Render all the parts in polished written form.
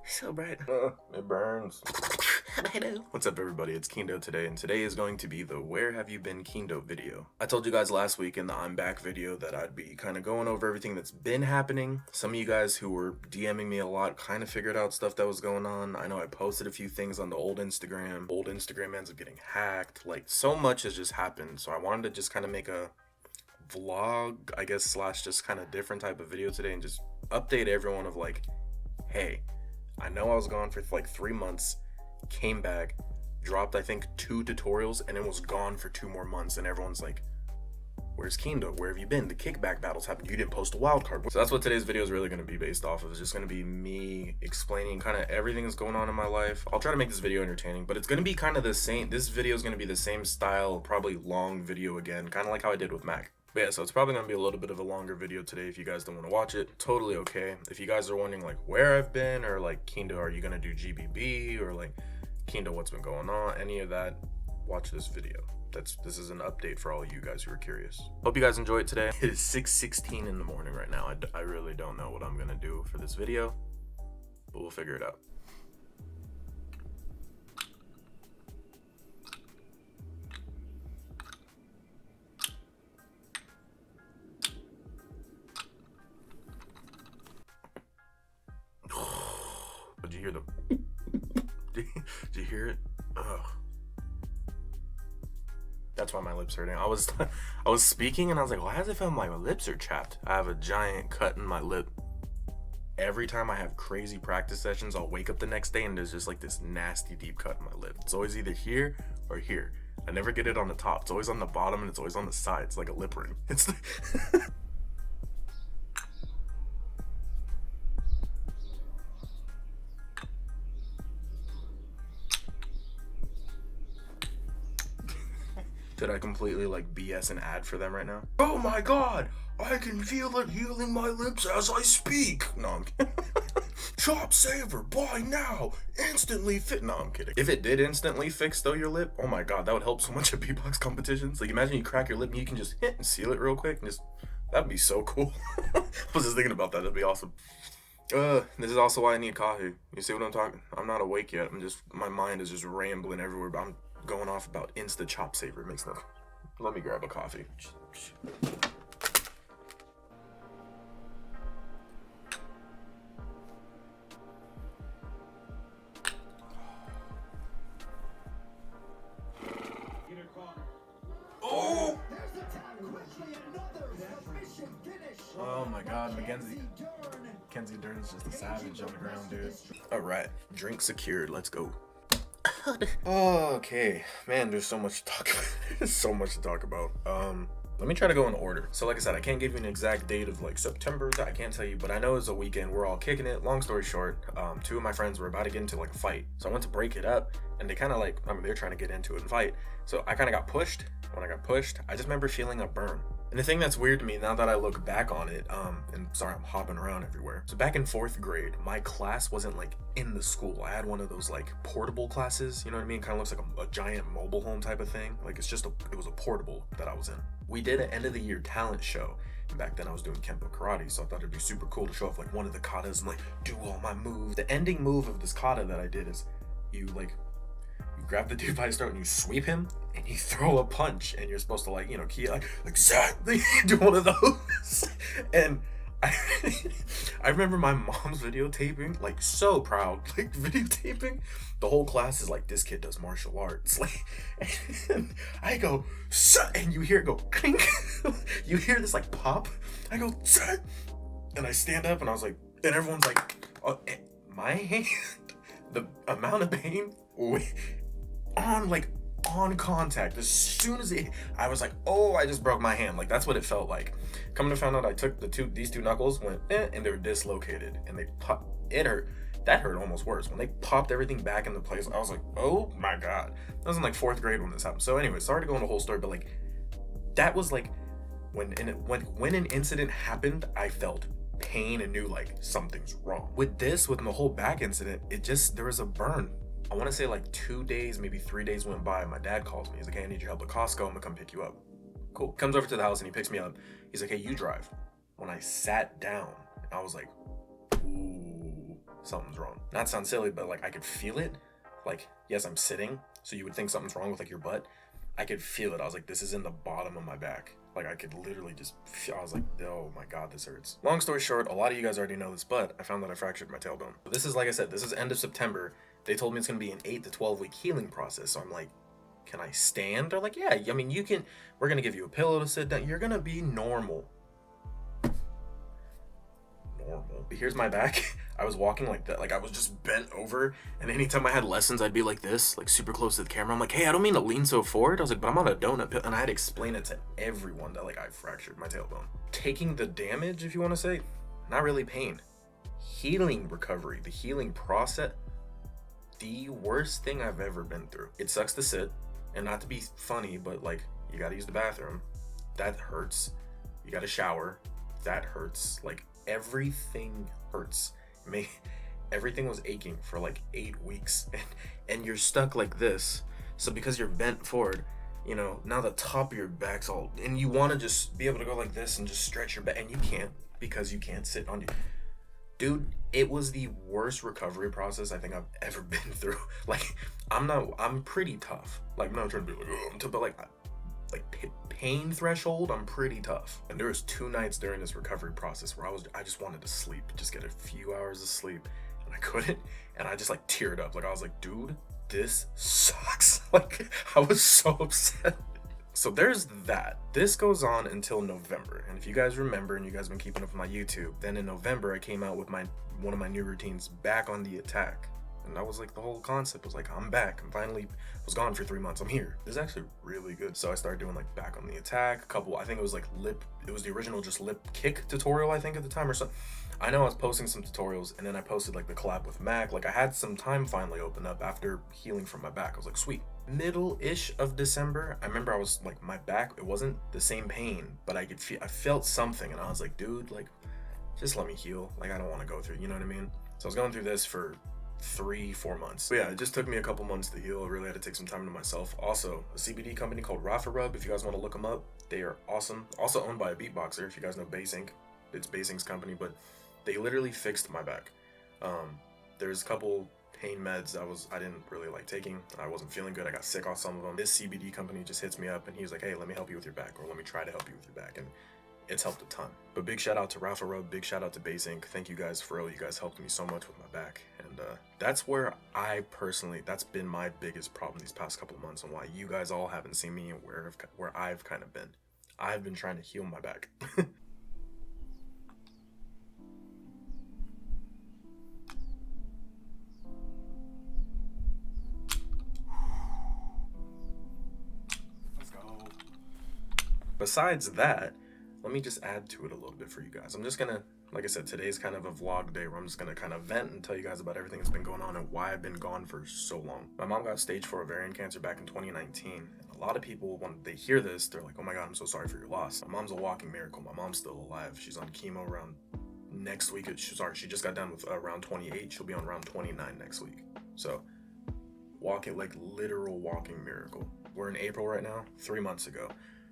So bright. It burns. I know. What's up, everybody? It's Kindo today, and today is going to be the Where Have You Been Kindo video. I told you guys last week in the I'm Back video that I'd be kind of going over everything that's been happening. Some of you guys who were DMing me a lot kind of figured out stuff that was going on. I know I posted a few things on the old Instagram. Old Instagram ends up getting hacked. Like, so much has just happened, so I wanted to just kind of make a vlog, I guess, slash just kind of different type of video today and just update everyone of like, hey, I know I was gone for like 3 months, came back, dropped I think 2 tutorials, and then was gone for 2 more months, and everyone's like, where's Kindo? Where have you been? The kickback battles happened. You didn't post a wild card. So that's what today's video is really going to be based off of. It's just going to be me explaining kind of everything that's going on in my life. I'll try to make this video entertaining, but it's going to be kind of the same. This video is going to be the same style, probably long video again, kind of like how I did with Mac. But yeah, so it's probably going to be a little bit of a longer video today. If you guys don't want to watch it, totally okay. If you guys are wondering like where I've been, or like, Kindo, are you going to do GBB, or like, Kindo, what's been going on, any of that, watch this video. This is an update for all you guys who are curious. Hope you guys enjoy it today. It is 6:16 in the morning right now. I really don't know what I'm going to do for this video, but we'll figure it out. Did you hear the did you hear it? Ugh. That's why my lips hurting. I was speaking and I was like, why does it feel like my lips are chapped? I have a giant cut in my lip. Every time I have crazy practice sessions, I'll wake up the next day and there's just like this nasty deep cut in my lip. It's always either here or here. I never get it on the top. It's always on the bottom and it's always on the side. It's like a lip ring. It's Did I completely like BS an ad for them right now? Oh my god, I can feel it healing my lips as I speak. No, I'm kidding. Chopsaverrrr, buy now, instantly fit. No, I'm kidding. If it did instantly fix though your lip, oh my god, that would help so much at beatbox competitions. Like, imagine you crack your lip and you can just hit and seal it real quick and just, that'd be so cool. I was just thinking about that, that'd be awesome. This is also why I need coffee. You see what I'm talking? I'm not awake yet. My mind is just rambling everywhere, but I'm going off about Insta Chopsaverrrr. Makes no. Let me grab a coffee. Oh! Oh my god, Mackenzie Dern's just a savage on the ground, dude. Alright, drink secured, let's go. Okay, man, there's so much to talk about. There's so much to talk about. Let me try to go in order. So like I said, I can't give you an exact date of like September, I can't tell you, but I know it's a weekend, we're all kicking it. Long story short, 2 of my friends were about to get into like a fight. So I went to break it up and they kind of like, they're trying to get into it and fight. So I kind of got pushed. When I got pushed, I just remember feeling a burn. And the thing that's weird to me now that I look back on it, and sorry, I'm hopping around everywhere. So back in 4th grade, my class wasn't like in the school. I had one of those like portable classes, you know what I mean? Kind of looks like a giant mobile home type of thing. Like it was a portable that I was in. We did an end of the year talent show. And back then I was doing Kempo karate, so I thought it'd be super cool to show off like one of the katas and like do all my moves. The ending move of this kata that I did is you grab the dude by his throat and you sweep him and you throw a punch and you're supposed to like, you know, key like exactly do one of those. And I remember my mom's videotaping, like so proud, like videotaping. The whole class is like, this kid does martial arts. Like, and I go, and you hear it go clink. You hear this like pop. I go, and I stand up and I was like, and everyone's like, oh, my hand, the amount of pain on contact, as soon as I was like, oh, I just broke my hand. Like, that's what it felt like. Coming to find out, I took these two knuckles, went and they were dislocated, and they popped. It hurt. That hurt almost worse. When they popped everything back into place, I was like, oh my god. That was in like 4th grade when this happened. So anyway, sorry to go into the whole story, but like, that was like when an incident happened, I felt pain and knew like something's wrong. With the whole back incident, there was a burn. I want to say like 2 days, maybe 3 days went by. My dad calls me. He's like, hey, I need your help at Costco. I'm gonna come pick you up. Cool. Comes over to the house and he picks me up. He's like, hey, you drive. When I sat down, I was like, ooh, something's wrong. Not sound silly, but like I could feel it. Like, yes, I'm sitting, so you would think something's wrong with like your butt. I could feel it. I was like, this is in the bottom of my back. Like I could literally just feel, I was like, oh my God, this hurts. Long story short, a lot of you guys already know this, but I found that I fractured my tailbone. This is, like I said, this is end of September. They told me it's gonna be an 8 to 12 week healing process. So I'm like, can I stand? They're like, yeah, I mean, you can, we're gonna give you a pillow to sit down. You're gonna be normal. Here's my back. I was walking like that, like I was just bent over, and anytime I had lessons I'd be like this, like super close to the camera. I'm like, hey, I don't mean to lean so forward. I was like, but I'm on a donut pill, and I had to explain it to everyone that like I fractured my tailbone. Taking the damage, if you want to say, not really pain. Healing recovery, the healing process, the worst thing I've ever been through. It sucks to sit, and not to be funny, but like you gotta use the bathroom. That hurts. You gotta shower. That hurts. Like everything hurts. Everything was aching for like 8 weeks, and you're stuck like this. So because you're bent forward, you know, now the top of your back's all, and you want to just be able to go like this and just stretch your back, and you can't because you can't sit on you. Dude, it was the worst recovery process I think I've ever been through. Like, I'm pretty tough. Like, I'm not trying to be like, oh, I'm tough, but like pain threshold, I'm pretty tough. And there was 2 nights during this recovery process where I just wanted to sleep, just get a few hours of sleep, and I couldn't, and I just like teared up. Like I was like, dude, this sucks. Like I was so upset. So there's that. This goes on until November. And if you guys remember, and you guys have been keeping up with my YouTube, then in November I came out with one of my new routines, Back on the Attack. And that was like the whole concept was like, I'm back. I'm finally, was gone for 3 months. I'm here. This is actually really good. So I started doing like Back on the Attack, I think it was like it was the original just lip kick tutorial, I think at the time or something. I know I was posting some tutorials, and then I posted like the collab with Mac. Like I had some time finally open up after healing from my back. I was like, sweet. Middle-ish of December, I remember I was like, my back, it wasn't the same pain, but I felt something, and I was like, dude, like, just let me heal. Like I don't want to go through, you know what I mean? So I was going through this for 3-4 months. But yeah, it just took me a couple months to heal. I really had to take some time to myself. Also, a CBD company called FIVERR, if you guys want to look them up, they are awesome. Also owned by a beatboxer, if you guys know Basink. It's Basink's company, but they literally fixed my back. There's a couple pain meds I didn't really like taking. I wasn't feeling good. I got sick off some of them. This CBD company just hits me up, and he's like, hey, let me help you with your back, or let me try to help you with your back. And it's helped a ton. But big shout out to FIVERR, big shout out to Basink. Thank you guys for real. You guys helped me so much with my back. And that's where that's been my biggest problem these past couple of months, and why you guys all haven't seen me where I've kind of been. I've been trying to heal my back. Let's go. Besides that, let me just add to it a little bit for you guys. I'm just gonna, like I said, today's kind of a vlog day where I'm just gonna kind of vent and tell you guys about everything that's been going on and why I've been gone for so long. My mom got stage 4 ovarian cancer back in 2019. And a lot of people, when they hear this, they're like, oh my God, I'm so sorry for your loss. My mom's a walking miracle. My mom's still alive. She's on chemo around next week. She just got done with round 28. She'll be on round 29 next week. So like literal walking miracle. We're in April right now, 3 months ago.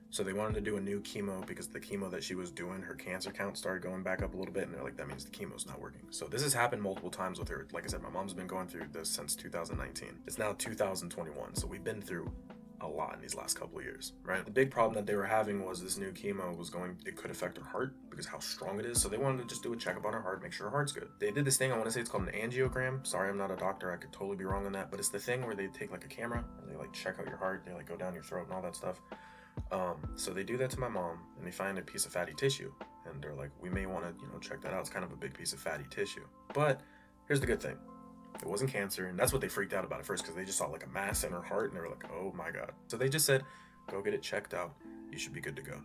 So they wanted to do a new chemo because the chemo that she was doing, her cancer count started going back up a little bit, and they're like, that means the chemo's not working. So this has happened multiple times with her. Like I said, my mom's been going through this since 2019. It's now 2021, so we've been through a lot in these last couple of years, right? The big problem that they were having was this new chemo it could affect her heart because how strong it is. So they wanted to just do a checkup on her heart, make sure her heart's good. They did this thing, I want to say it's called an angiogram. Sorry, I'm not a doctor. I could totally be wrong on that, but it's the thing where they take like a camera and they like check out your heart. They like go down your throat and all that stuff. So they do that to my mom, and they find a piece of fatty tissue, and they're like, we may want to, check that out. It's kind of a big piece of fatty tissue. But here's the good thing. It wasn't cancer, and that's what they freaked out about at first, because they just saw like a mass in her heart, and they were like, oh my God. So they just said, go get it checked out. You should be good to go.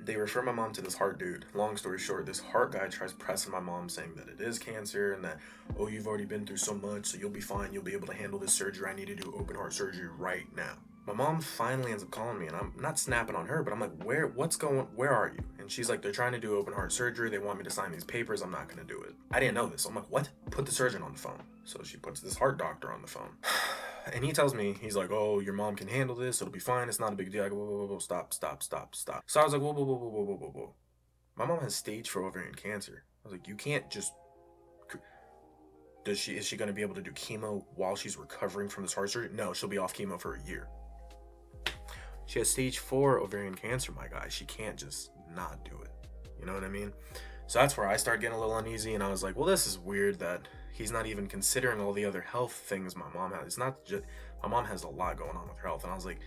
They refer my mom to this heart dude. Long story short, this heart guy tries pressing my mom, saying that it is cancer, and that, oh, you've already been through so much, so you'll be fine. You'll be able to handle this surgery. I need to do open heart surgery right now. My mom finally ends up calling me, and I'm not snapping on her, but I'm like, where are you? And she's like, they're trying to do open heart surgery. They want me to sign these papers. I'm not going to do it. I didn't know this. I'm like, what? Put the surgeon on the phone. So she puts this heart doctor on the phone. And he tells me, he's like, oh, your mom can handle this. It'll be fine. It's not a big deal. I go, whoa, stop. So I was like, whoa. My mom has stage 4 ovarian cancer. I was like, you can't just... is she going to be able to do chemo while she's recovering from this heart surgery? No, she'll be off chemo for a year. She has stage 4 ovarian cancer, my guy. She can't just not do it. You know what I mean? So that's where I started getting a little uneasy, and I was like, well, this is weird that he's not even considering all the other health things my mom has. It's not just, my mom has a lot going on with her health, and I was like,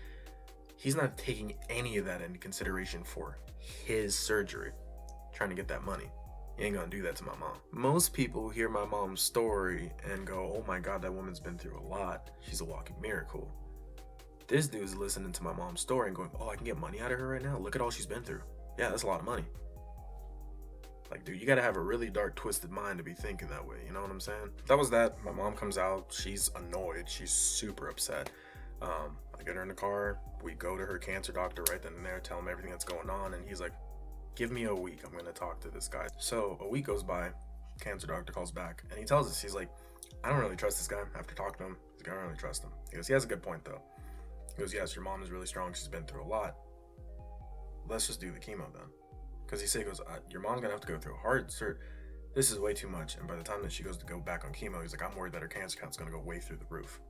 he's not taking any of that into consideration for his surgery, trying to get that money. He ain't gonna do that to my mom. Most people hear my mom's story and go, oh my God, that woman's been through a lot. She's a walking miracle. This dude's listening to my mom's story and going, oh, I can get money out of her right now? Look at all she's been through. Yeah, that's a lot of money. Like, dude, you gotta have a really dark, twisted mind to be thinking that way. You know what I'm saying? That was that. My mom comes out. She's annoyed. She's super upset. I get her in the car. We go to her cancer doctor right then and there, tell him everything that's going on. And he's like, give me a week. I'm going to talk to this guy. So a week goes by. Cancer doctor calls back. And he tells us, he's like, I don't really trust this guy. After talking to him, he's like, I don't really trust him. He goes, he has a good point, though. He goes, yes, your mom is really strong. She's been through a lot. Let's just do the chemo then. Because he said, he goes, your mom's going to have to go through a hard surgery. This is way too much. And by the time that she goes to go back on chemo, he's like, I'm worried that her cancer count's going to go way through the roof.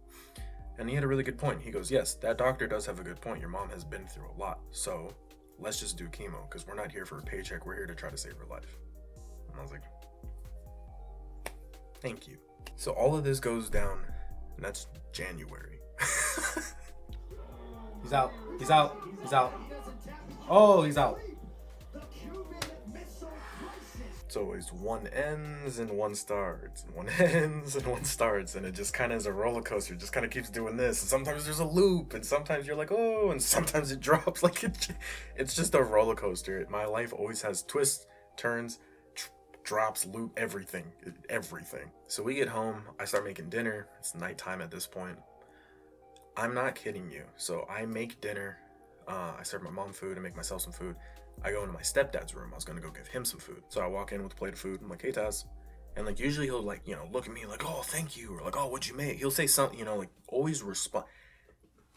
And he had a really good point. He goes, yes, that doctor does have a good point. Your mom has been through a lot. So let's just do chemo because we're not here for a paycheck. We're here to try to save her life. And I was like, thank you. So all of this goes down, and that's January. He's out. He's out. He's out. Oh, he's out. It's always one ends and one starts, and one ends and one starts, and it just kind of is a roller coaster. It just kind of keeps doing this, and sometimes there's a loop, and sometimes you're like, oh, and sometimes it drops. Like it's just a roller coaster. My life always has twists, turns, drops, loop, everything. So we get home. I start making dinner. It's nighttime at this point. I'm not kidding you. So I make dinner. I serve my mom food. I make myself some food. I go into my stepdad's room. I was gonna go give him some food. So I walk in with a plate of food. I'm like, hey, Taz. And like usually he'll like, you know, look at me like, oh, thank you. Or like, oh, what'd you make? He'll say something, you know, like always respond.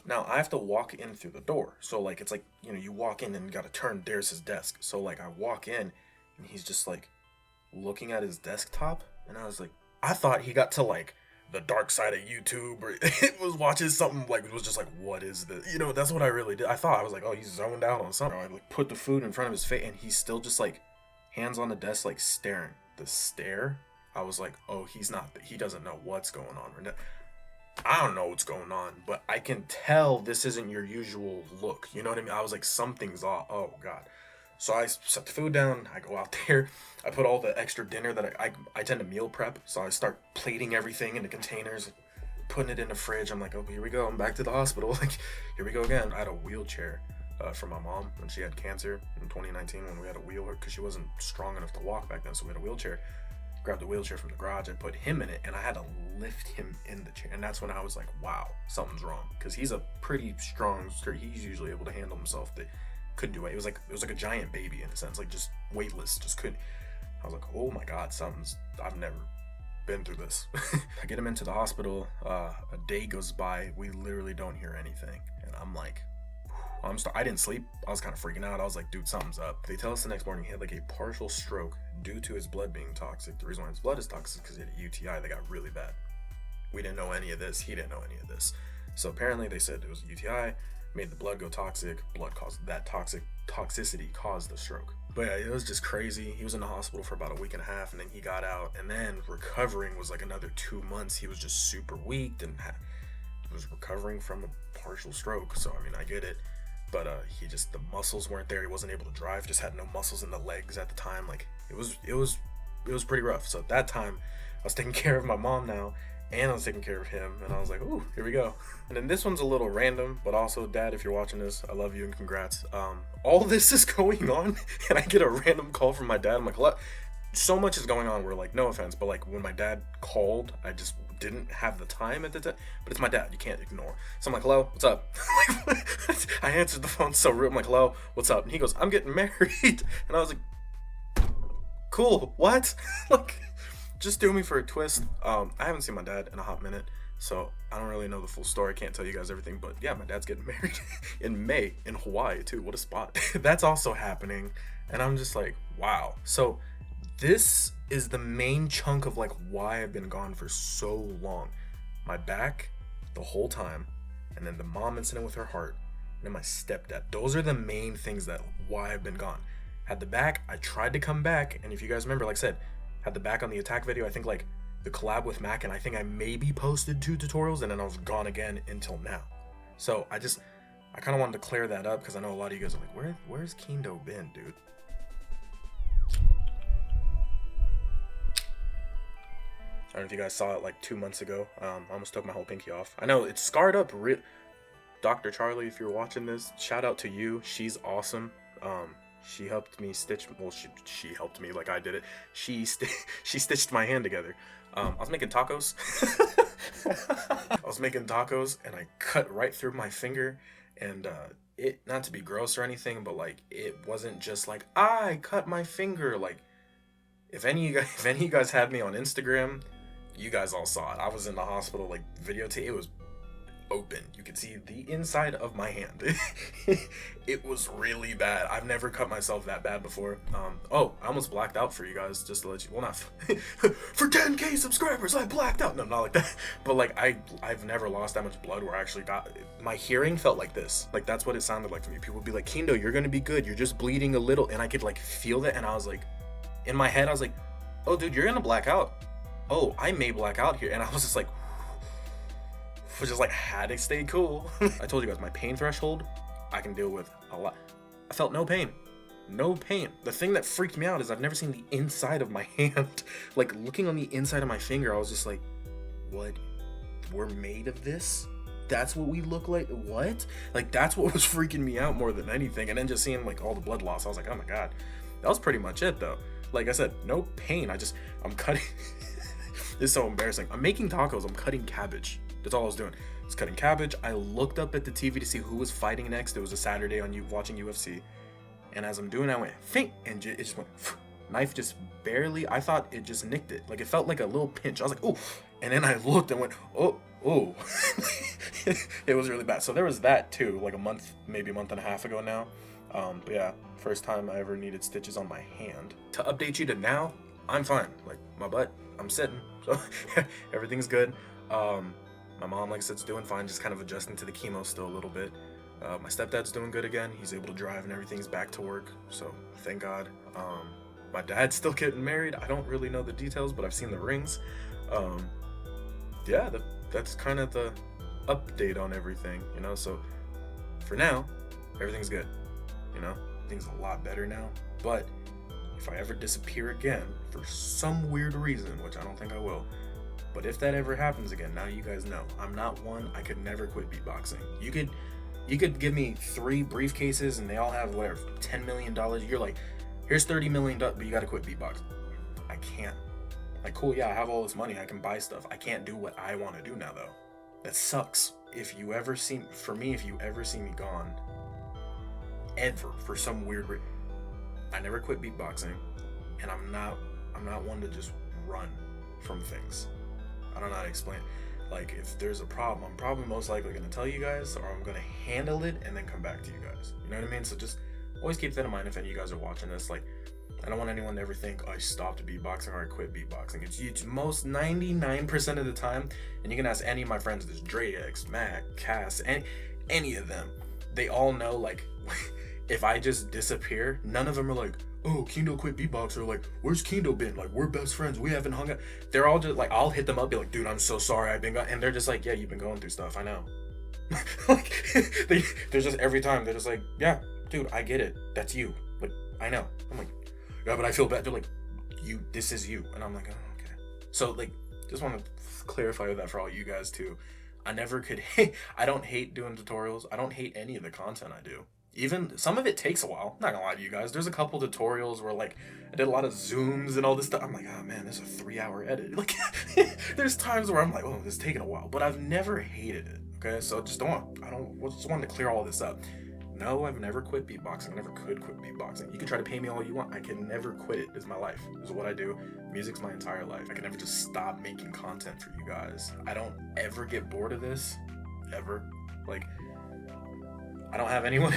Now I have to walk in through the door. So like, it's like, you know, you walk in and you gotta turn, there's his desk. So like I walk in and he's just like looking at his desktop. And I was like, I thought he got to like the dark side of YouTube or it was watching something like, it was just like, what is this? You know, that's what I really did. I thought, I was like, oh, he's zoned out on something. I like put the food in front of his face and he's still just like hands on the desk, like staring. The stare, I was like, oh, he doesn't know what's going on right now. I don't know what's going on, but I can tell this isn't your usual look. You know what I mean? I was like, something's off. Oh God. So I set the food down, I go out there, I put all the extra dinner that I tend to meal prep. So I start plating everything into containers, putting it in the fridge. I'm like, oh, here we go. I'm back to the hospital. Like, here we go again. I had a wheelchair for my mom when she had cancer in 2019 when we had to wheel her because she wasn't strong enough to walk back then. So we had a wheelchair. Grabbed the wheelchair from the garage, I put him in it, and I had to lift him in the chair. And that's when I was like, wow, something's wrong. Because he's a pretty strong, he's usually able to handle himself. But couldn't do it. It was like a giant baby in a sense, like just weightless, just couldn't. I was like, oh my God, I've never been through this. I get him into the hospital. A day goes by. We literally don't hear anything. And I'm like, I didn't sleep. I was kind of freaking out. I was like, dude, something's up. They tell us the next morning he had like a partial stroke due to his blood being toxic. The reason why his blood is toxic is because he had a UTI that got really bad. We didn't know any of this. He didn't know any of this. So apparently they said it was a UTI. Made the blood go toxic. Blood caused that toxicity caused the stroke. But yeah, it was just crazy. He was in the hospital for about a week and a half, and then he got out. And then recovering was like another 2 months. He was just super weak and was recovering from a partial stroke. So I mean, I get it, but the muscles weren't there. He wasn't able to drive. Just had no muscles in the legs at the time. Like it was pretty rough. So at that time, I was taking care of my mom now. And I was taking care of him, and I was like, ooh, here we go. And then this one's a little random, but also, Dad, if you're watching this, I love you and congrats. All this is going on, and I get a random call from my dad. I'm like, hello? So much is going on where, like, no offense, but, like, when my dad called, I just didn't have the time at the time. But it's my dad, you can't ignore. So I'm like, hello, what's up? I answered the phone so rude. I'm like, hello, what's up? And he goes, I'm getting married. And I was like, cool, what? Like, just do me for a twist. I haven't seen my dad in a hot minute, so I don't really know the full story. I can't tell you guys everything, but yeah, my dad's getting married in May in Hawaii too. What a spot. That's also happening, and I'm just like, wow. So This is the main chunk of like why I've been gone for so long. My back the whole time, and then the mom incident with her heart, and then my stepdad. Those are the main things that why I've been gone. Had the back, I tried to come back, and if you guys remember, like I said, had the back on the attack video, I think like the collab with Mac, and I think I maybe posted 2 tutorials, and then I was gone again until now. So I kind of wanted to clear that up because I know a lot of you guys are like, where's Kindo been, dude? I don't know if you guys saw it like 2 months ago. I almost took my whole pinky off. I know it's scarred up. Dr. Charlie, if you're watching this, shout out to you. She's awesome. She helped me stitch. Well, she helped me like I did it. She stitched my hand together. I was making tacos. And I cut right through my finger. And it, not to be gross or anything, but like it wasn't just like I cut my finger. Like if any of you guys had me on Instagram, you guys all saw it. I was in the hospital, like videotape. It was open. You could see the inside of my hand. It was really bad. I've never cut myself that bad before. Oh, I almost blacked out for you guys, just to let you. Well, not for 10K subscribers. I blacked out. No, not like that. But like I've never lost that much blood where I actually got. My hearing felt like this. Like that's what it sounded like to me. People would be like, Kindo, you're gonna be good. You're just bleeding a little, and I could like feel that, and I was like, in my head, I was like, oh, dude, you're gonna black out. Oh, I may black out here, and I was just like. Just like had to stay cool. I told you guys my pain threshold I can deal with a lot. I felt no pain. The thing that freaked me out is I've never seen the inside of my hand. Like looking on the inside of my finger, I was just like, what? We're made of this? That's what we look like? What? Like that's what was freaking me out more than anything. And then just seeing like all the blood loss, I was like, oh my god. That was pretty much it though. Like I said, no pain. I'm cutting. This is so embarrassing. I'm making tacos. I'm cutting cabbage. That's all I was doing. I was cutting cabbage. I looked up at the TV to see who was fighting next. It was a Saturday on you watching UFC. And as I'm doing that, I went, think, and it just went, knife just barely, I thought it just nicked it. Like it felt like a little pinch. I was like, oh. And then I looked and went, oh. It was really bad. So there was that too, like maybe a month and a half ago now. But yeah, first time I ever needed stitches on my hand. To update you to now, I'm fine. Like my butt, I'm sitting. So everything's good. My mom, like I said, is doing fine, just kind of adjusting to the chemo still a little bit. My stepdad's doing good again. He's able to drive and everything's back to work, so thank God. My dad's still getting married. I don't really know the details, but I've seen the rings. Yeah, that's kind of the update on everything, you know? So for now, everything's good, you know? Things a lot better now, but if I ever disappear again for some weird reason, which I don't think I will, but if that ever happens again, now you guys know. I'm not one, I could never quit beatboxing. You could give me 3 briefcases and they all have whatever, $10 million. You're like, here's $30 million, but you gotta quit beatboxing. I can't. Like, cool, yeah, I have all this money, I can buy stuff. I can't do what I wanna do now though. That sucks. If you ever see me gone, ever, for some weird reason, I never quit beatboxing, and I'm not one to just run from things. I don't know how to explain it. Like, if there's a problem, I'm probably most likely going to tell you guys, or I'm going to handle it and then come back to you guys. You know what I mean? So just always keep that in mind if any of you guys are watching this. Like, I don't want anyone to ever think, oh, I stopped beatboxing or I quit beatboxing. It's most 99% of the time, and you can ask any of my friends, this Drex, Mac, Cass, any of them, they all know, like, if I just disappear, none of them are like, oh, Kindo quit beatbox, or like, where's Kindo been? Like, we're best friends, we haven't hung out. They're all just like, I'll hit them up, be like, dude, I'm so sorry, I've been gone. And they're just like, yeah, you've been going through stuff, I know. Like, they're just, every time, they're just like, yeah, dude, I get it, that's you. Like, I know. I'm like, yeah, but I feel bad. They're like, this is you. And I'm like, oh, okay. So, like, just want to clarify that for all you guys, too. I never could, I don't hate doing tutorials. I don't hate any of the content I do. Even some of it takes a while. Not gonna lie to you guys. There's a couple tutorials where like I did a lot of zooms and all this stuff. I'm like, oh man, this is a 3-hour edit. Like, there's times where I'm like, oh, this is taking a while. But I've never hated it. Okay, so just wanted to clear all this up. No, I've never quit beatboxing. I never could quit beatboxing. You can try to pay me all you want. I can never quit it. It's my life. This is what I do. Music's my entire life. I can never just stop making content for you guys. I don't ever get bored of this. Ever. Like, I don't have anyone.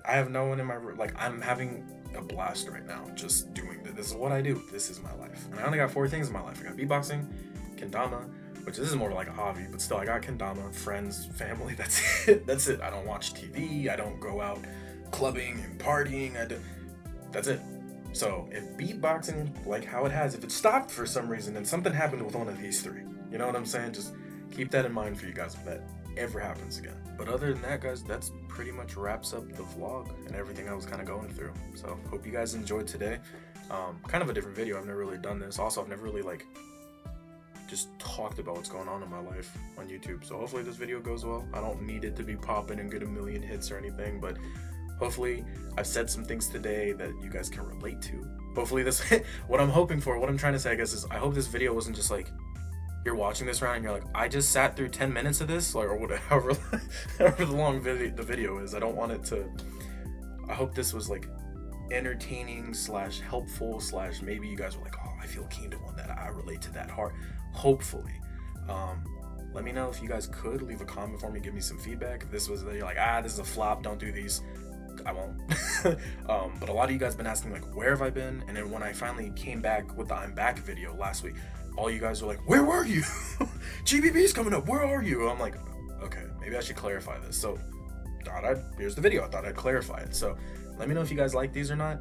I have no one in my room. Like, I'm having a blast right now, just doing this. This is what I do. This is my life. And I only got 4 things in my life. I got beatboxing, Kendama, which this is more like a hobby, but still I got Kendama, friends, family, that's it. That's it. I don't watch TV, I don't go out clubbing and partying, that's it. So if beatboxing, like how it has, if it stopped for some reason and something happened with one of these 3, you know what I'm saying? Just keep that in mind for you guys if that ever happens again. But other than that, guys, that's pretty much wraps up the vlog and everything I was kind of going through. So hope you guys enjoyed today. Kind of a different video. I've never really done this. Also, I've never really like just talked about what's going on in my life on YouTube. So hopefully this video goes well. I don't need it to be popping and get a million hits or anything, but hopefully I've said some things today that you guys can relate to. Hopefully this, what I'm hoping for, what I'm trying to say, I guess, is I hope this video wasn't just like, you're watching this right and you're like, I just sat through 10 minutes of this, like, or whatever, however long the video is. I don't want it to, I hope this was like entertaining / helpful / maybe you guys were like, oh, I feel Kindo on that, I relate to that hard. Hopefully. Let me know if you guys could leave a comment for me, give me some feedback. If this was, you're like, this is a flop, don't do these, I won't. But a lot of you guys been asking like, where have I been? And then when I finally came back with the I'm back video last week, all you guys were like, where were you? GBB's coming up, where are you? I'm like, okay, maybe I should clarify this. So here's the video, I thought I'd clarify it. So let me know if you guys like these or not.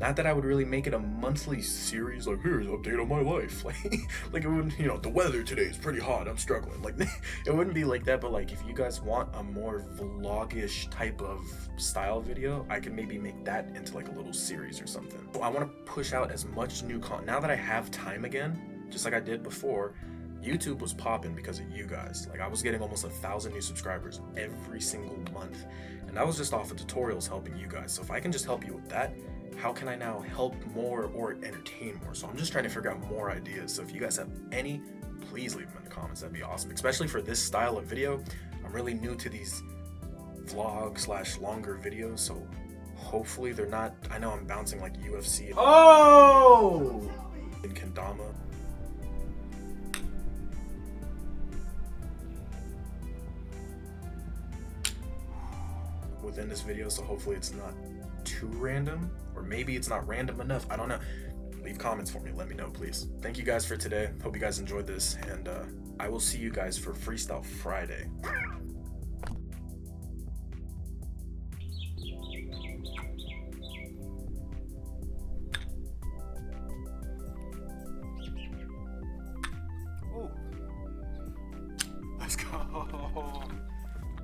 Not that I would really make it a monthly series, like, here's an update on my life. Like it wouldn't, you know, the weather today is pretty hot, I'm struggling. Like, it wouldn't be like that, but like, if you guys want a more vlogish type of style video, I could maybe make that into like a little series or something. So I want to push out as much new content. Now that I have time again, just like I did before, YouTube was popping because of you guys. Like, I was getting almost 1,000 new subscribers every single month. And that was just off of tutorials helping you guys. So if I can just help you with that, how can I now help more or entertain more? So I'm just trying to figure out more ideas. So if you guys have any, please leave them in the comments. That'd be awesome. Especially for this style of video. I'm really new to these vlog / longer videos. So hopefully they're not, I know I'm bouncing like UFC and Kendama. Within this video, so hopefully it's not too random, or maybe it's not random enough, I don't know. Leave comments for me, let me know, please. Thank you guys for today, hope you guys enjoyed this, and I will see you guys for Freestyle Friday. Ooh. Let's go.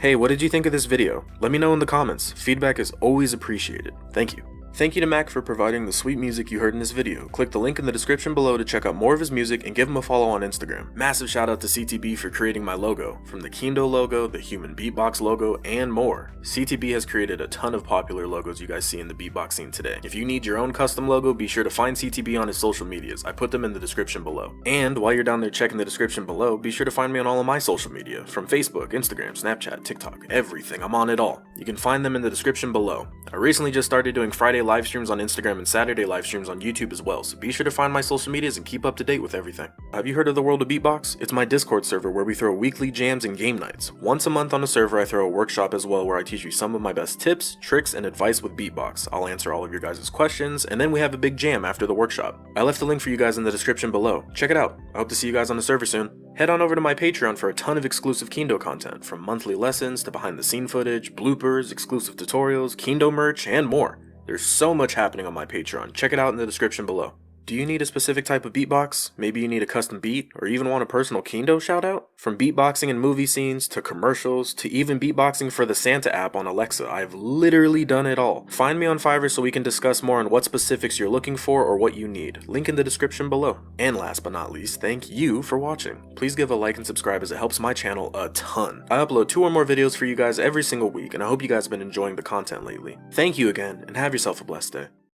Hey, what did you think of this video? Let me know in the comments. Feedback is always appreciated. Thank you. Thank you to Mac for providing the sweet music you heard in this video. Click the link in the description below to check out more of his music and give him a follow on Instagram. Massive shout out to CTB for creating my logo. From the Kindo logo, the human beatbox logo, and more. CTB has created a ton of popular logos you guys see in the beatbox scene today. If you need your own custom logo, be sure to find CTB on his social medias. I put them in the description below. And while you're down there checking the description below, be sure to find me on all of my social media. From Facebook, Instagram, Snapchat, TikTok, everything. I'm on it all. You can find them in the description below. I recently just started doing Friday live streams on Instagram and Saturday live streams on YouTube as well, so be sure to find my social medias and keep up to date with everything. Have you heard of the World of Beatbox? It's my Discord server where we throw weekly jams and game nights. Once a month on the server I throw a workshop as well where I teach you some of my best tips, tricks, and advice with beatbox. I'll answer all of your guys' questions, and then we have a big jam after the workshop. I left the link for you guys in the description below. Check it out. I hope to see you guys on the server soon. Head on over to my Patreon for a ton of exclusive Kindo content, from monthly lessons to behind the scene footage, bloopers, exclusive tutorials, Kindo merch, and more. There's so much happening on my Patreon. Check it out in the description below. Do you need a specific type of beatbox? Maybe you need a custom beat, or even want a personal Kindo shout out? From beatboxing in movie scenes, to commercials, to even beatboxing for the Santa app on Alexa, I've literally done it all. Find me on FIVERR so we can discuss more on what specifics you're looking for or what you need. Link in the description below. And last but not least, thank you for watching. Please give a like and subscribe as it helps my channel a ton. I upload 2 or more videos for you guys every single week, and I hope you guys have been enjoying the content lately. Thank you again, and have yourself a blessed day.